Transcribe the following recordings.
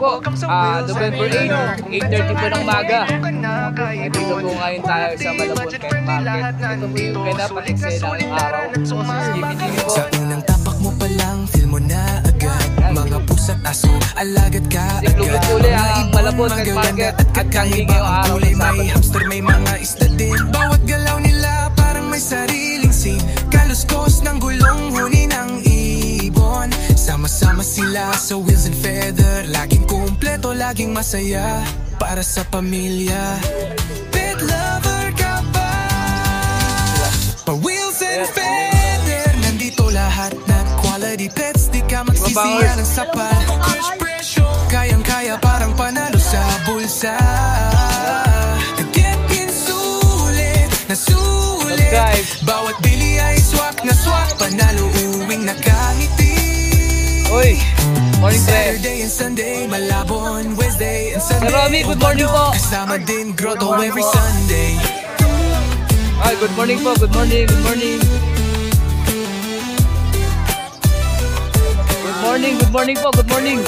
po, November 8, 8:30 po ng umaga. Dito po ngayon tayo sa Malabon Pet Market. Ito po yung pinapakikse ng araw. Skibidi po. Sa unang tapak mo pa lang, feel mo na agad. Mga pusa't aso, alagad ka agad. Siklubit uli ang Malabon Pet Market at kanging yung araw ng may hamster, may mga isda din. Bawat galaw nila parang may sariling scene. Kaluskos ng gulong huni ng ibon. Sama-sama sila sa wheels and feather. Laging kumpleto, laging masaya para sa pamilya. Pet lover ka ba? Pa wheels and feather. Nandito lahat na quality pets. Di ka magsisiya ng sapat. Kayang-kaya parang panalo sa bulsa. Get in sulit na sulit. Bawat bili ay swak na swak. Panalo uwing nakangiti. Uy, morning pre. Saturday and Sunday, Malabon, Wednesday and Sunday. Sir Romy, good morning po. Kasama din Grotto every Sunday. Ay, good morning po, good morning, good morning. Good morning, good morning po, good morning.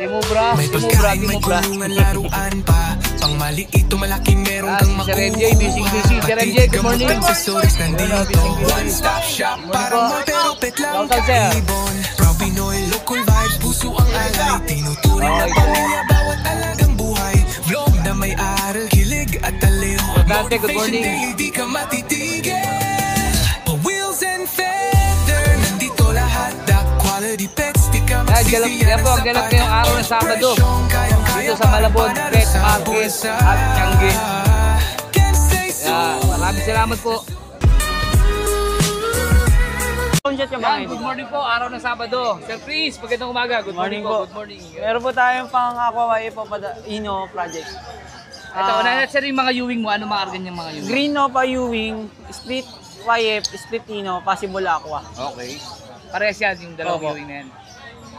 Timubra, Timubra, Timubra. May laruan pa. Pang maliit o malaki meron kang makuha. Si RMJ, busy. Si RMJ, good morning. Accessories nandito. One stop shop. Parang mo pero pet lang kaibon. Proud Pinoy, local vibes. Puso ang alay. Tinuturing ng pamilya bawat alagang buhay. Vlog na may aral, kilig at aliw. Good morning. Hindi ka matitigil. Pa wheels and feather. Nandito lahat. The quality pets. Di ka magsisiyan po, ang galap ngayong araw ng Sabado. Dito sa Malabon Pet Market at Tiangge. Maraming salamat po. Good morning po, araw ng Sabado. Sir Chris, magandang umaga. Good morning po. Good morning. Meron po tayong pang Aqua YF Ino project. Ito, unahin natin yung mga Ewing mo. Ano mga argan yung mga Ewing? Green Nova Ewing, Split YF, Split Ino, Possible Aqua. Okay. Parehas yan yung dalawang Ewing na yan.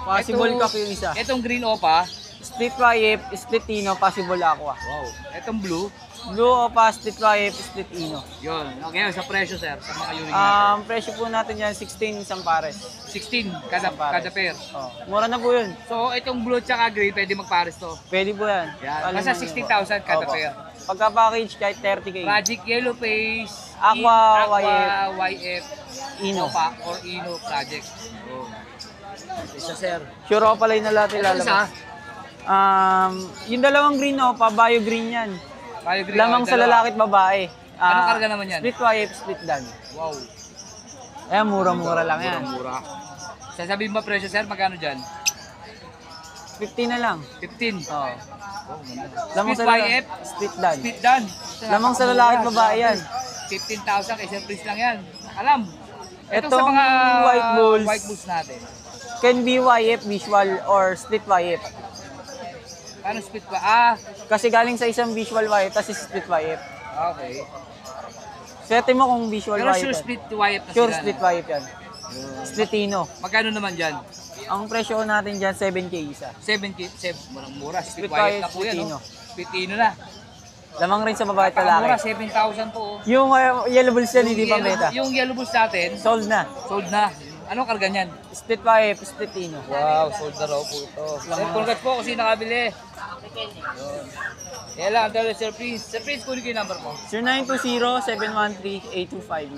Possible Cup yung isa. Itong Green Opa. Split YF, Split Ino, Possible Aqua. Wow. Itong Blue. Blue Opa, Split YF, Split Ino. Yun. Okay, sa presyo sir, sa mga Ewing natin. Presyo po natin yan, 16 isang pares. 16 kada pair. Oh, mura na po yun. So itong Blue at saka Green, pwede magpares to. Pwede po yan. Yan. Basta 16,000 kada pair. Pagka package kahit 30K. Magic Yellow Face, Aqua YF, Ino. Opa, or Ino Project. Oh. Isa sir. Sure Opa line na lahat ilalabas. Yung dalawang green Opa, Bio Green yan. Bio Green, lamang sa lalaki at babae. Anong karga naman yan? Split YF, split dan. Wow. Ayan, mura-mura lang yan. Mura. Sasabihin mo presyo sir, magkano dyan? 15 na lang. 15. Oo. Lamang sa lalaki, split dan. Split dan. Lamang sa lalaki at babae yan. 15,000 kay Sir Chris lang yan. Alam. Ito Itong sa mga white bulls natin. Can be YF visual or split YF. Paano split ba? Kasi galing sa isang visual YF, tapos split YF. Okay. Swerte mo kung visual Pero YF sure yan. split YF na Sure sila. split YF yan. Split Ino. Magkano naman dyan? Ang presyo natin dyan, 7K isa. 7K, mura. Split Split YF na po split yan. Ino. Split Ino na. Lamang rin sa babae at Mura, lalaki. 7,000 po. Yung yellow bulls yan, hindi pa beta. Yung yellow bulls natin, Sold na. sold na. Anong karga niyan? Split YF, split Ino. Wow, sold na raw po ito. Sir, congrats po kasi nakabili. Yan lang, tell Sir Prince. Sir Prince, kunin ko yung number mo. 0920-713-8259.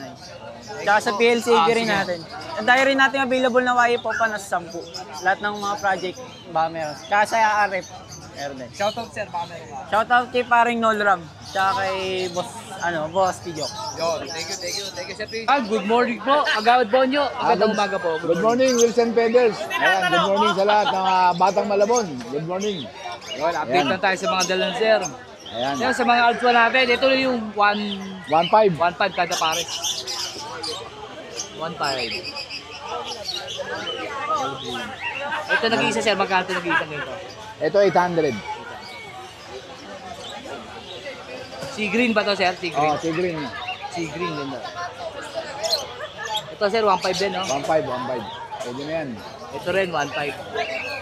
Tsaka sa PLCG rin sige. natin. Ang dahil rin natin available na YF po pa na 10. Lahat ng mga project ba meron. Tsaka sa RF, meron din. Shoutout sir, baka meron ka. Shoutout kay paring Nolram. Tsaka kay Boss Tijok. Yo, thank you Sir Prince. Good morning po, Agawad Bonyo. Magandang umaga po. Good morning, Wilson Peders. Ayan, good morning sa lahat ng Batang Malabon. Good morning. Yun, update lang tayo sa mga dalan sir. Ayan, Yan, sa mga alpha natin, ito na yung 1.5. 1.5 kada pares. 1.5. Ito nag-iisa sir, magkano ito nag-iisa nito? Ito 800. Sea green ba to sir? Sea green. Oh, si Green. Sea green din daw. Ito sir, 1.5 din no? 1.5, 1.5. Pwede na yan. Ito rin, 1.5.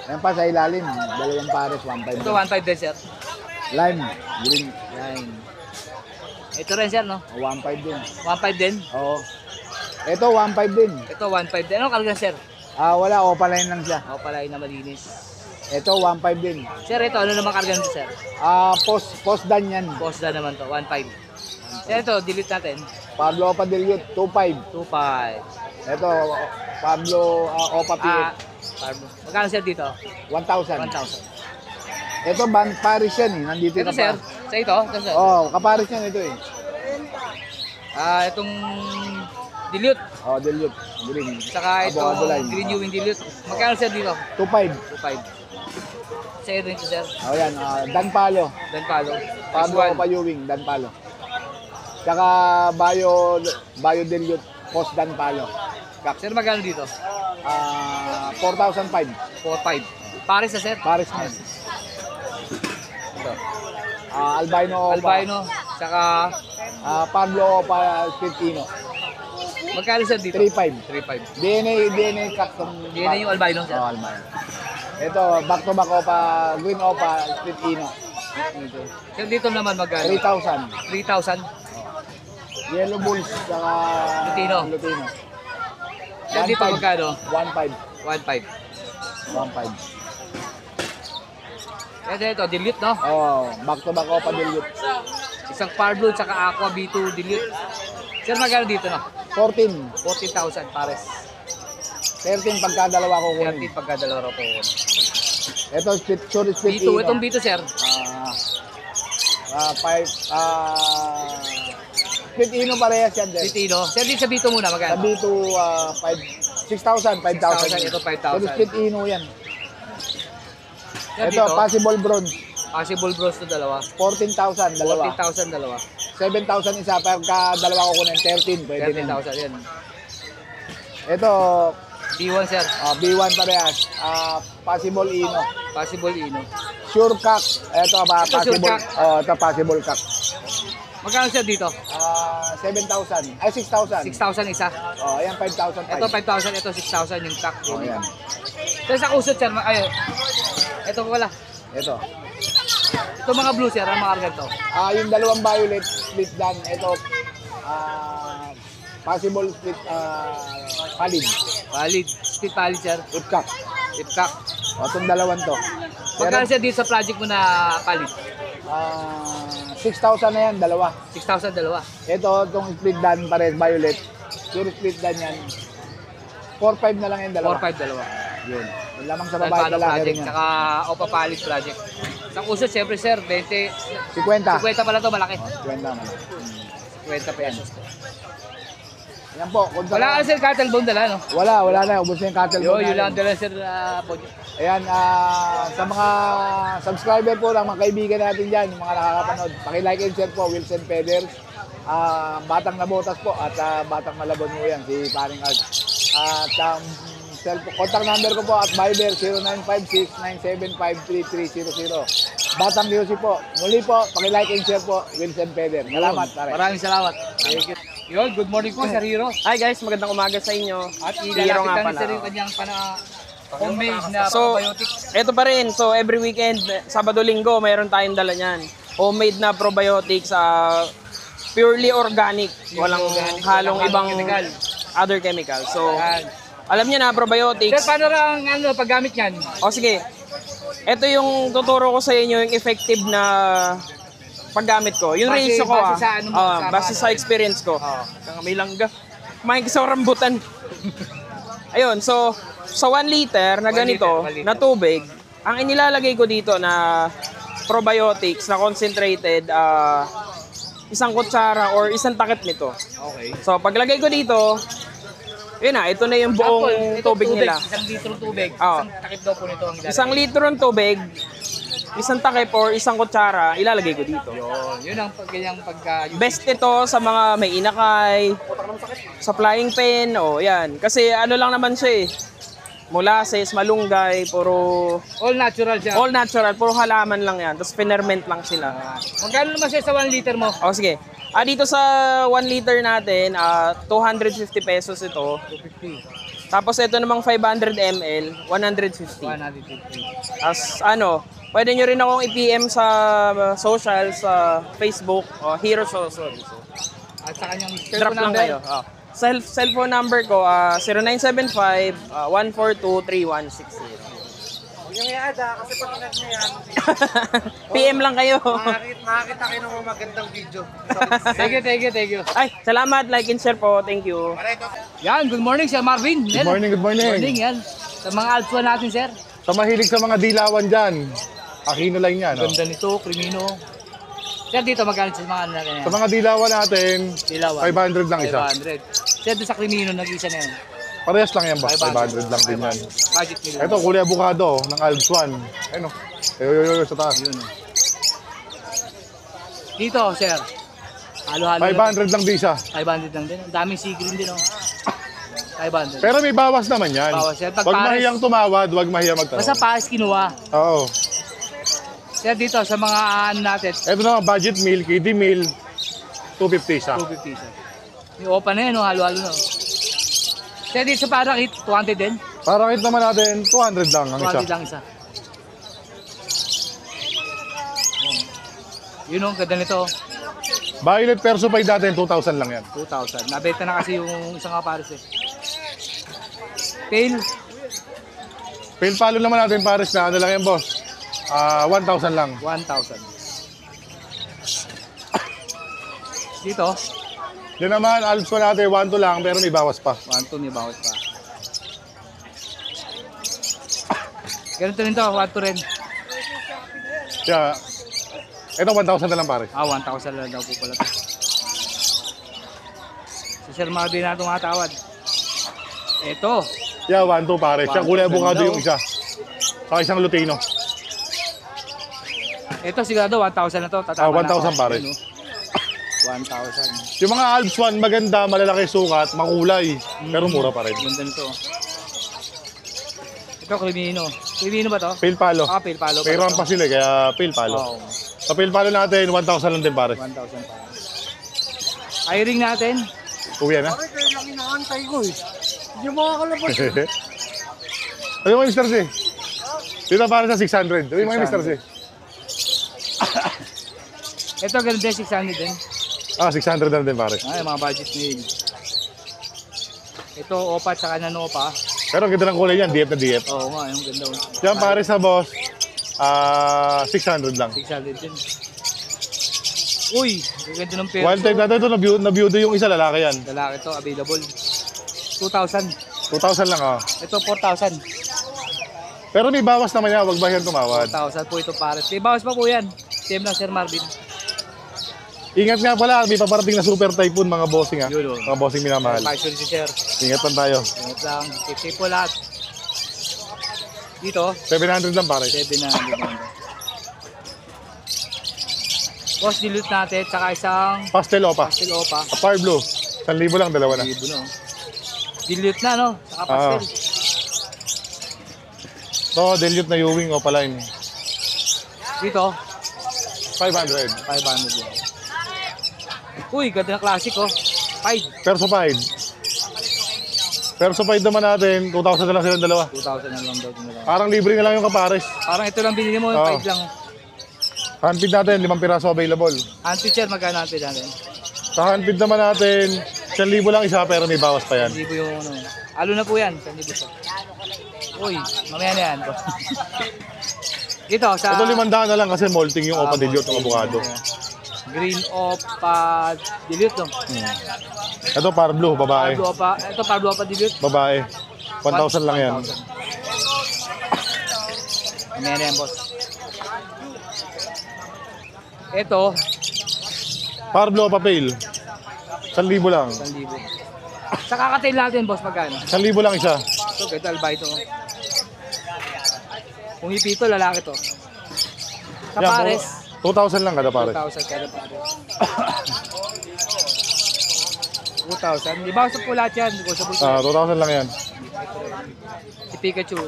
Ayan pa sa ilalim, dalawang pares, 1.5. Ito 1.5 din sir. Lime, green. Yan. Ito rin sir no? 1.5 din. 1.5 din. Oo. Ito 1.5 din. Ito 1.5 din. Ano karga sir? Wala, opaline lang siya. O pala na malinis. Ito, 1.5 din. Sir, ito, ano naman karga nito, sir? Post dan yan. Post na naman to, 1.5. Sir, ito, delete natin. Pablo Opa Dilute, 2.5. 2.5. Ito, Pablo Opa PF, Magkano sir dito? 1,000. 1,000. Ito, Paris yan eh. Nandito Ito na sir, pa. sa ito, sir. Oh, kaparis yan ito eh. Itong dilute, Oh, Dilute. Green. saka Avocado itong line. green Ewing dilute. Magkano sir dito? 2.5. 2.5. Sa rin ito sir, Oh, yan. Dan Palo. Dan Palo. Pablo Opa Ewing, Dan Palo. Tsaka Bio Dilute, Post Dan Palo. Sir, magkano dito? 4,005. 4.5. Pares na sir? Paris na. Ito. Albino Opa. Albino, saka Pablo Opa Filipino. magkano sir dito? 3.5. 3.5. DNA custom. Yan na yung albino sir. Oh, Albino. Ito, back to back Opa, Green Opa Filipino. Sir, dito naman magkano? 3,000. 3,000. Yellow Bulls, saka Lutino. Lutino. Sir, dito 1.5. magkano? 1.5. 1.5. 1.5. Ito, dilute no? Oh, back to back Opa Dilute. Isang Parblo tsaka Aqua B2 dilute. Sir, magkano dito no? 14. 14,000 pares. 13 pagka dalawa ko kunin. 13 pagka dalawa po. Ito, split B2, Ino. itong B2 sir. Split Ino parehas yan din. B2 no? Sir, dito sa B2 muna Sa magkano? B2, 6,000, 5,000. 6,000, ito 5,000. Pero split Ino yan. Sir, Ito, dito, possible bronze. possible bros to dalawa. 14,000, dalawa. 14,000 dalawa. 7,000 isa, pagka dalawa ko kunin, 13. Pwede din. 13,000 yan. Ito, B1 sir. B1 parehas. Possible Ino. Possible Ino. Sure cock. Ito, Ito, sure possible. cock. Oh, ito, possible cock. Magkano sir dito? 7,000. Ay, 6,000. 6,000 isa. Oh, ayan, 5,000. Ito 5,000, ito 6,000 yung tack. Oh, ayan. Sir, sa kusot sir, ay, ito wala. Ito. Ito mga blue sir, ang mga karga to. Yung dalawang violet split dan. Ito, possible split palid. Valid. Split valid sir. Ipkak. Ipkak. O, itong dalawan to. Magkano sir dito sa project mo na valid? 6,000 na yan, dalawa. 6,000 dalawa. Ito, itong split dan, pares violet. Pure split dan yan. 4,500 na lang yan, dalawa. 4,500 dalawa. Yun. Yung lamang sa Sa babae at lalaki project, rin yan. saka Opa Valid project. Sa kusot siyempre sir, 20. 50. 50 pala to, malaki. 50 naman. 50 pesos. Yan po. Kung sa- Wala ka sir cattle bone dala, no? Wala na. Ubus na yung cattle Yo, bone yun lang natin. dala sir po. Ayan, sa mga subscriber po lang, mga kaibigan natin dyan, yung mga nakakapanood, paki-like and share po, Wilson Feathers, Batang Nabotas po, at Batang Malabon mo yan, si Paring Art. At contact number ko po at Viber 0956-975-3300. Batang Music po. Muli po, paki-like and share po, Wilson Feathers. Salamat, pare. Maraming salamat. Thank you. Yo, good morning po Sir Hero. Hi guys, magandang umaga sa inyo. At Hero nga ilalapitan ni pala. Sir yung kanyang homemade na So, probiotics. eto pa rin. So, every weekend, Sabado-Linggo, mayroon tayong dala niyan. Homemade na probiotics, purely organic. Walang organic, halong walang ibang chemical. other chemicals. So, Yan. alam niyo na, Sir, probiotics. paano lang paggamit yan? O sige, ito yung tuturo ko sa inyo, yung effective na paggamit ko. Yung Base- ratio ko base sa ano mo, sa base ano? sa experience ko. Oo. May langga. Kumain ka sa rambutan. Ayun, so sa 1 liter na 1 ganito, liter, 1 liter. na tubig, ang inilalagay ko dito na probiotics na concentrated, isang kutsara or isang takip nito. Okay. So paglagay ko dito, yun na, ito na yung buong tubig nila. Isang litro tubig. Oo. Isang takip daw po nito ang ilalagay. Isang litro ng tubig, isang takip or isang kutsara, ilalagay ko dito. Yun ang ganyang pagka... Best ito sa mga may inakay, sa flying pen, o yan. Kasi ano lang naman siya eh, molasses, malunggay, puro All natural siya. all natural, puro halaman lang yan. Tapos pinerment lang sila. Magkano naman siya sa 1 liter mo? O sige, dito sa 1 liter natin, 250 pesos ito. 250. Tapos ito namang 500 ml, 150. 150. As ano, pwede nyo rin akong i-PM sa social, sa Facebook, Hero Soson. At sa kanyang Drop lang kayo. Cellphone number ko, 0975-142-3160. Yung iada, kasi pag inad niya yan, PM lang kayo. makakita kayo ng mga magandang video. Thank you. Ay, salamat. Like and share po. Thank you. Yan, good morning Sir Marvin. Good morning, good morning. Morning yan. Sa mga alpha natin sir. Sa mahilig sa mga dilawan dyan, Aquino line yan. No? Ganda nito, Crimino. Sir, dito magkano sa mga ano natin yan? Sa mga dilawan natin, Dilawan. 500 lang isa. 500. Sir, doon sa Crimino, nag-isa na yan. Parehas lang yan, boss. 500 lang din yan. Budget nila. Ito, kulay avocado ng Alps 1. Ayun, oh. Yo, sa taas. Yun, oh. Dito, sir. Halo-halo. 500 lang din isa. 500 lang din. Ang daming sea green din, oh. 500. Pero may bawas naman yan. Bawas yan. Pag Huwag pares- mahiyang tumawad, huwag mahiyang magtanong. Basta pares kinuha. Oo. Sir, dito sa mga ano natin, Ito na, budget meal, kiddie meal, 250 isa. 250 sir. Yung opa na yan, oh. Halo-halo na. Oh. Sir, dito sa Parakit, 200 din. Para kit naman natin, 200 lang ang isa. 200 lang isa. Yun oh, ganda nito. Violet Persupay natin, 2,000 lang yan. 2,000. Nabenta na kasi yung isang kapares eh. Pale, Pale palo naman natin, pares na, ano lang yan, boss? 1,000 lang. 1,000. Dito, Yan naman, Alps pa natin, 1,2 lang, pero may bawas pa. 1,2 may bawat pa. Ganito rin to, 1,2 rin. Kaya, ito 1,000 na lang, pares. 1,000 lang daw po pala to. Si Sir Marvin na tumatawad. Ito, Yeah, 1,2 pares. Yan, kulay avocado yung isa. Saka isang Lutino. ito sigurado 1,000 na to. Tatama 1,000 na ako. pare. Yun, oh. 1,000. Yung mga Alps 1, maganda, malalaki sukat, makulay, pero mura pa rin. Ganda nito. Ito, Crimino. Crimino ba to? Pale palo. Pale palo. May rampa sila, kaya pale palo. Oo. Sa pale palo natin, 1,000 lang din pares. 1,000 pa. Hiring natin. Uwi na. Kayo lang inaantay ko eh. Hindi mo makakalabas. Ano mo, Mr. C? Dito para sa 600. Uwi mo, Mr. C. Ito, ganun din, 600 din. 600 na din pares. Ay, mga budget meal. Ito, opa, tsaka nanopa. Pero ang ganda ng kulay niyan, DF na DF. Oo nga, yung ganda. Yan pares sa boss, 600 lang. 600 din. Uy, ang ganda ng perso. Wild type natin ito, na-beauty yung isa, lalaki yan. Lalaki to, available. 2,000. 2,000 lang, oh. Ito, 4,000. Pero may bawas naman yan, wag ba yan tumawad? 4,000 po ito pares. May bawas pa po yan. Same lang, Sir Marvin. Ingat nga pala, may paparating na super typhoon mga bossing ha. Yun, oh. Mga bossing minamahal. Passion si Sir. Ingat lang tayo. Ingat lang. Safe po lahat. Dito, 700 lang pare. 700. Boss, dilute natin. Tsaka isang Pastel opa. pastel opa. Far blue. 1,000 lang, dalawa na. Libo no. Dilute na, no? Saka pastel. So, dilute na Ewing opa line. Dito, 500. 500 yan. Uy, ganda na classic, oh. 5. Persupide. Persupide naman natin, 2,000 na lang silang dalawa. 2,000 na lang daw. Parang libre na lang yung kapares. Parang ito lang binili mo, yung Oo. 5 lang. Handpid natin, 5 piraso available. Anti-chair, magkano anti natin? Sa handpid naman natin, 1,000 lang isa pero may bawas pa yan. 1,000 yung ano. Alo na po yan, 1,000 pa. Uy, mamaya na yan. Dito, sa Ito 500 na lang kasi molting yung opa dilute ng avocado. green opa dilute, no? Ito par blue, babae. Pardo opa, ito pardo opa dilute. Babae. 1,000 lang yan. 1,000. Mamaya na yan, boss. Ito, Par blue opa pale. 1,000 lang. 1,000. Sa kakatail natin, boss, magkano? 1,000 lang isa. Ito, ganda albay ito. Kung ipito, lalaki to. Sa Yan, pares, 2,000 lang kada pares. 2,000 kada pares. 2,000. Di ba sa po lahat yan? Negotiable po. 2,000 lang yan. Si Pikachu.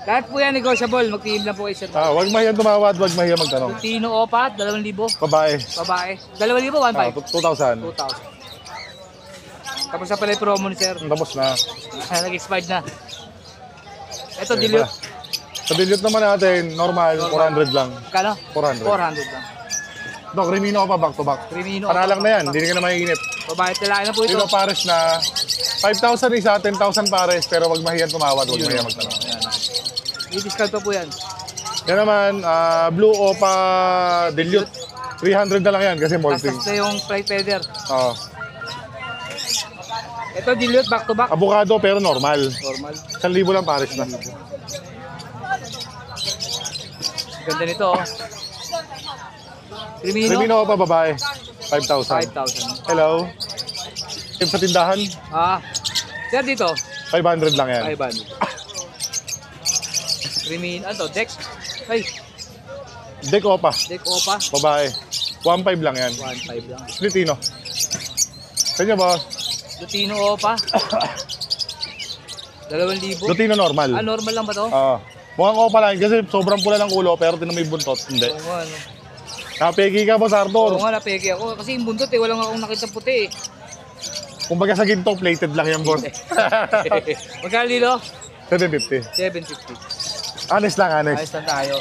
Lahat po yan negotiable. Mag-team lang po kayo, sir. Wag mahiyang tumawad, wag mahiyang magtanong. Tino Opat, 2,000. Babae. Babae. 2,000, 1,500. 2,000. 2,000. Tapos na pala yung promo ni sir. Tapos na. Nag-expired na. Ito, Okay dilute. ba? Sa dilute naman natin, normal, 400 lang. Kano? 400. 400 lang. Dok, Rimino ka pa back to back. Crimino. Panalang na yan, hindi ka na maiinit. Babae at lalaki na po ito. Dito pares na 5,000 isa, 10,000 pares, pero wag mahiyang tumawad, wag mahiyang magtanong. Ayan. I-discount pa po yan. Yan naman, Blue Opa Dilute. 300 na lang yan kasi molting. Tapos na yung flight feather. Oo. Ito, dilute back to back. Avocado pero normal. Normal. 1,000 lang pares na. Ganda nito, oh. Crimino, Crimino pa babae. 5,000. 5,000. Hello. Tip sa tindahan, Sir, dito, 500 lang yan. 500. Crimino, ano to, deck? Ay, Deck Opa, deck opa. babae. 1,500 lang yan. 1.5 lang. Splitino. Sa inyo, boss? Lutino opa. 2,000. Lutino normal. Normal lang ba to? Oo. Mukhang Opa lang kasi sobrang pula ng ulo pero tinan mo yung buntot. Hindi. Oo nga, ano. Kapeki ka, boss Arthur. Oo nga, napeke ako. Kasi yung bundot walang akong nakita puti Kumbaga sa ginto, plated lang yan, boss. Magkano dito? 750. 750. Honest lang, honest. Ayos lang tayo.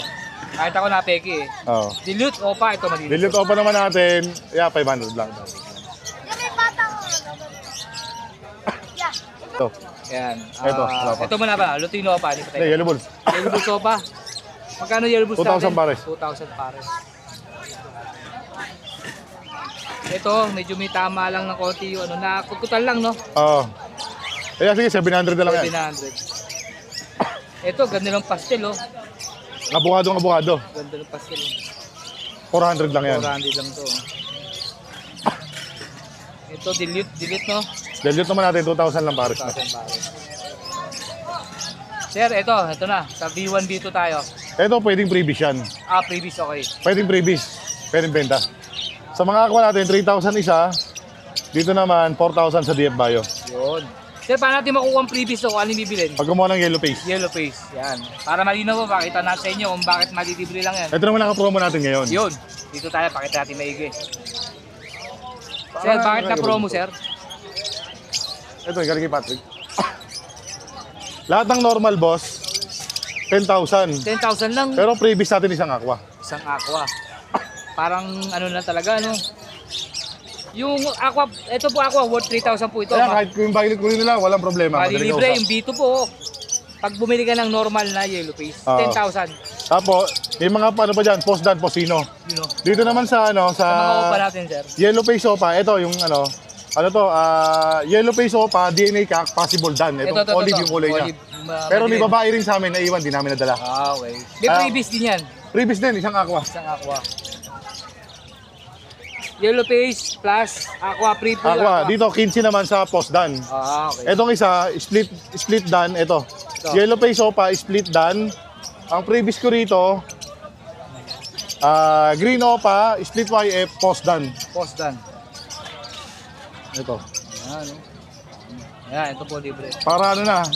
Kahit ako napeke Oo. Dilute opa, ito malinis. Dilute Opa naman natin, 500 lang. Ito. Yan. Ito, wala pa. Ito muna ba? Lutino opa. Hindi pa Hindi, tayo. yellow balls. Yellow Bulls opa. Magkano yellow bulls 2,000 pares. 2,000 pares. Ito, medyo may tama lang ng konti yung nakukutan lang, no? Oo. Kaya sige, 700 na lang yan. 700. Ito, ganda ng pastel, oh. Abogado. Ganda ng pastel, oh. 400 lang yan. 400 lang to, oh. Ito, delete, no? Dilute naman natin, 2,000 lang pares. 2,000 pares. Sir, ito na. Sa B1, B2 tayo. Ito, pwedeng freebies yan. Previous, okay. Pwedeng freebies. Pwedeng benta. Sa mga aqua natin, 3,000 isa. Dito naman, 4,000 sa DF Bio. Yun. Sir, paano natin makukuha ang previous o ano yung bibilin? Pag gumawa ng yellow face. Yellow face, yan. Para malinaw po, pakita natin sa inyo kung bakit malilibre lang yan. Ito naman naka-promo natin ngayon. Yun, dito tayo, pakita natin maigi. Sir, bakit na promo, sir? Ito, galing kay Patrick. Lahat ng normal, boss, 10,000. 10,000 lang, Pero freebies natin isang aqua. isang aqua. Parang ano na talaga, ano? Yung aqua, ito po aqua, worth 3,000 po ito. Kaya kahit kung yung kunin nila, walang problema. Madaling Malilibre, kausap. yung B2 po. Pag bumili ka ng normal na yellow face, Oo. 10,000. Tapos, may mga paano pa dyan, post dan, posino. You know, Dito naman sa sa mga opa natin, sir. yellow face opa, ito yung yellow face opa, DNA cac, possible dan. Itong olive yung kulay niya. Olive, Pero may green. babae rin sa amin na iwan, di namin nadala. Okay. May previous din yan. Freebies din, isang aqua. Isang aqua. Yellow face plus aqua pre full Aqua, dito 15 naman sa post dan. Okay. Etong isa, split dan, ito. Yellow face opa, split dan. Ang previous ko rito, green opa, split YF, post dan. Post done. Ito. Ayan, no? Ayan, ito po libre. Para ano na,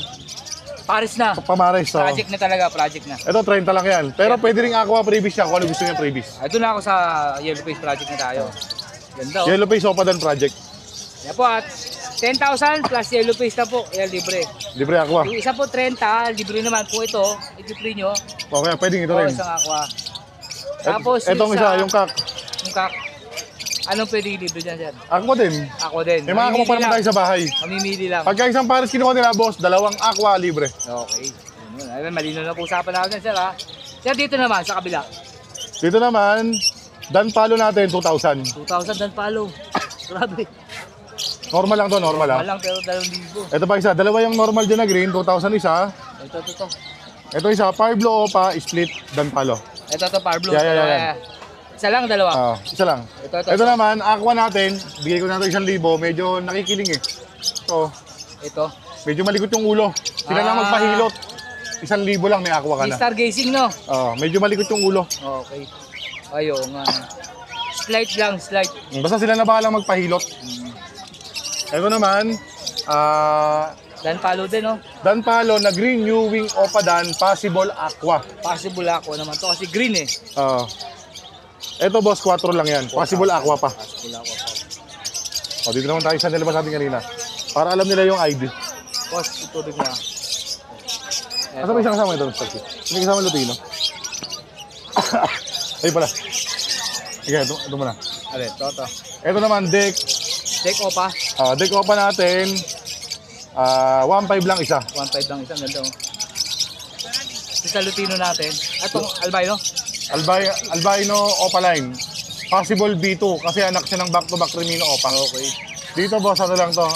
Paris na. pamares. So. Project na talaga, project na. Ito, 30 lang yan. Pero pwede rin aqua previous siya kung ano gusto niya previous. Ito na ako sa yellow face project na tayo. Ganda, oh. Yellow face opa dan project. Yan po at 10,000 plus yellow face na po. Ayan, libre. Libre aqua. Yung isa po 30, libre naman po ito. Ito-free nyo. Okay, pwedeng ito O, rin. isang aqua. Tapos Etong isa, yung kak. Yung kak. Anong pwede libre dyan, sir? Aqua din. Ako din. May mga aqua pa naman tayo sa bahay. Mamimili lang. Pagka isang pares kinuha nila, boss, 2 aqua libre. Okay. Yun, ayun, malino na po usapan natin, sir, ha? Sir, dito naman, sa kabila. Dito naman, dan palo natin, 2,000. 2,000 dan palo. Grabe. Normal lang to, normal ah. Malang pero 2,000. Ito pa isa, dalawa yung normal dyan na green, 2,000 isa. Ito. Ito isa, Parblo Opa, split, dan palo. Ito, Parblo. Yeah. Isa lang, dalawa. Isa lang. Ito naman, aqua natin, bigay ko na ito 1,000, medyo nakikiling eh. So, Ito. medyo malikot yung ulo. Sila lang magpahilot. 1,000 lang may aqua ka May na. stargazing, no? Medyo malikot yung ulo. Okay. Ayo nga. Slide. Basta sila na bahala magpahilot. Ito naman, Dan palo din, no? dan palo na green new wing opa dan possible aqua. Possible ako naman to kasi green eh. Ito boss, 4 lang yan. Possible aqua pa. Possible ako pa. Dito naman tayo sa nilabas natin kanina. Para alam nila yung ID. Boss, itubig na. Asa ba isang kasama ito, Mr. Q? Hindi kasama Lutino. Ay pala. Sige, ito muna. Alin, to. Ito naman, deck. Take opa. Deck opa natin. 1,500 lang isa. 1.5 lang isang ganda, oh. Sa Lutino natin. Itong albino. Albino Opaline. Possible B2 kasi anak siya ng back-to-back Remino Opa. Okay. Dito boss, ano lang to?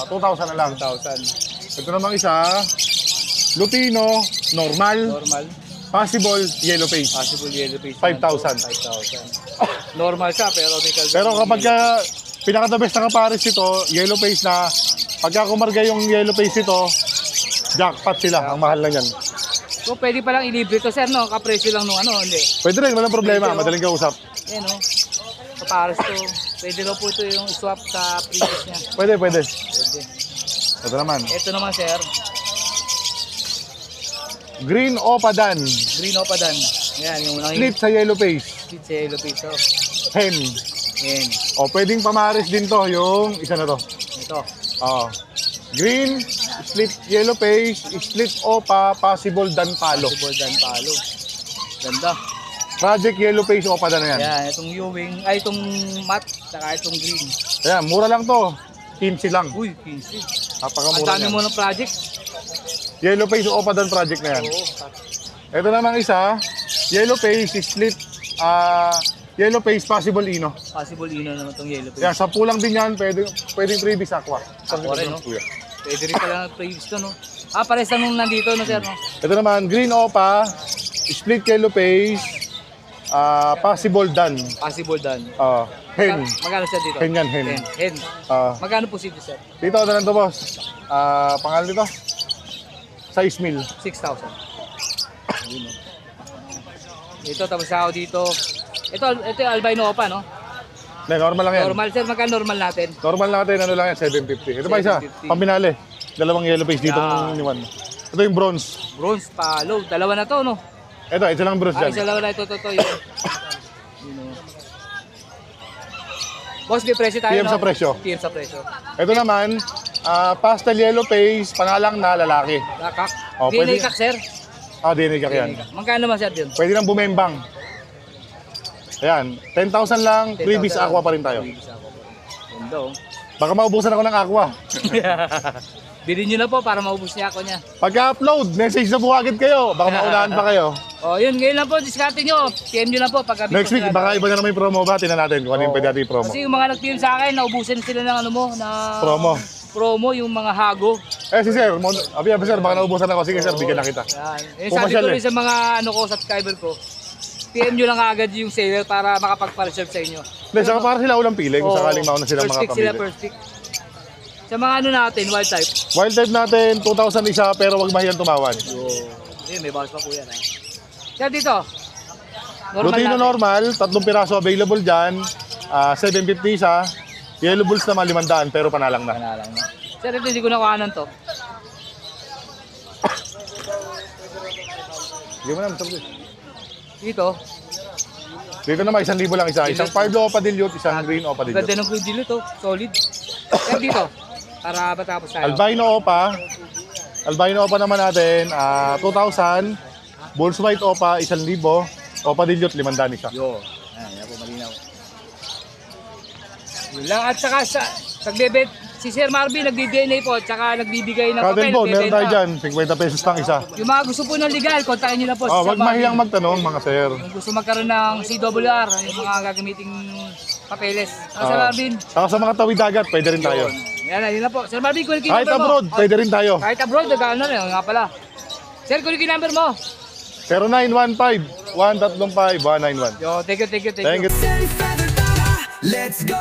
2,000 na lang. 1,000. Ito namang isa, Lutino, normal, Normal. possible, yellow face. Possible yellow face. 5,000. 5,000. Normal siya pero may kalbo. Pero kapag pinaka-the best na kapares ito, yellow face na, pagka kumarga yung yellow face ito, jackpot sila, ang mahal na yan. So pwede palang ilibre to sir no? Kapresyo lang nung ano, hindi. Pwede rin, walang problema, Pwede, oh. madaling kausap. Ayan no. Kapares to. Pwede daw po ito yung swap sa previous niya. Pwede. Pwede. Ito naman, Ito naman sir. Green Opadan, Green Opadan. Ayan yung split sa yellow face, split sa yellow face. Oh. hen. Ayan. O, pwedeng pamares din to, yung isa na to. Ito. Green, split yellow face, split Opa, possible dan palo. Possible dan palo. Ganda. Project yellow face Opadan na yan. Ayan, itong Ewing, ay itong matte, saka itong green. Ayan, mura lang to. 15 lang. Uy, 15. Ang Napakamura dami yan. mo ng project. Yellow face Opadan project na yan. Oo. Ito namang isa, yellow face, split, yellow face, possible ino. Possible ino naman itong yellow face. Yan, sa pulang din yan, pwedeng freebies aqua. Aqua rin, no? Pwede rin pala ng previous to, no? Pares lang nung nandito, no, sir, no? Ito naman, green Opa, split yellow face, possible dan. Possible dan. Hen. Magkano siya dito? Hen yan, hen. Hen. Ah, Magkano po dito, sir? dito, ano lang to, boss? Pangalan dito? Size meal. 6,000. Yun, no? Ito, tapos ako dito. Ito yung albino opa, no? Hindi, normal lang yan. Normal, sir. Magkano normal natin? Normal natin, ano lang yan, 750. Ito pa isa, 750. pambinali. Dalawang yellow face dito Yeah. ng iniwan. Ito yung bronze. Bronze, palo. Dalawa na to, no? Ito, isa lang bronze Isa dyan. lang na ito. Yun. Yun, no? Boss, may presyo tayo, PM no? sa presyo. PM sa presyo. Ito naman, pastel yellow face, pangalang na lalaki. Lakak. Oh, DNA pwede. kak, sir. Dinig ka yan. DNA kak. Magkano naman, sir, yun? Pwede nang bumembang. Ayan, 10,000 lang, 10,000 freebies aqua pa rin tayo. Freebies aqua pa rin. Ganda, oh. Baka maubusan ako ng aqua. Bilhin nyo na po para maubos niya ako niya. Pagka-upload, message na po agad kayo. Baka maunahan pa kayo. Oh, yun, ngayon lang po, discarte nyo. PM nyo na po pagka Next week, baka iba na naman yung promo ba? Tingnan natin kung ano yung pwede natin i-promo. Kasi yung mga nag-PM sa akin, naubusan sila ng ano mo, na promo, yung mga hago. Si sir, sir, baka naubusan ako. Sige sir, bigyan na kita. Yan. Eh, sabi Pumasyal ko rin eh. sa mga subscriber ko, PM nyo lang agad yung seller para makapag-reserve sa inyo. Hindi, saka para sila ulang pili kung Oo. sakaling mauna silang First pick sila, makapamili. first pick. Sa mga ano natin, wild type. Wild type natin, 2,000 isa, pero wag mahiyang tumawad. May bawas pa po yan. Sir, dito. Normal Lutino natin. normal, 3 piraso available dyan. 750 isa. Yellow Bulls naman 500, pero panalang na. Panalang na. Sir, ito hindi ko nakuhanan to. Hindi mo na, sabi. Dito. Dito naman, 1,000 lang isa. Isang Pardo Opa Dilute, isang Green Opa Ganda Dilute. ng kuy dilo to. Solid. Sir, dito. Para matapos tayo. Albino Opa. Albino Opa naman natin, 2,000. Bulls White Opa, 1,000. Opa Dilute, 500 isa. Yo. Ayan po, malinaw. Yun lang. At saka nagbebet, si Sir Marvin nagdi-DNA po, at saka nagbibigay ng Cotton papel. bone, meron tayo nagbebenta. dyan. 50 pesos lang isa. Yung mga gusto po ng legal, kontakin nyo lang po. si Sir Wag Marvin. mahiyang magtanong, mga sir. Yung gusto magkaroon ng CWR, yung mga gagamiting papeles. Sir Marvin. Saka sa mga tawid dagat, pwede rin tayo. Yun na po. Sir Marvin, kunin Kahit number mo. abroad, pwede rin tayo. Kahit abroad, nagkano na yun. Nga pala. Sir, kunin number mo. 0915-135-191. Yo, thank you. Thank you. Feather, let's go!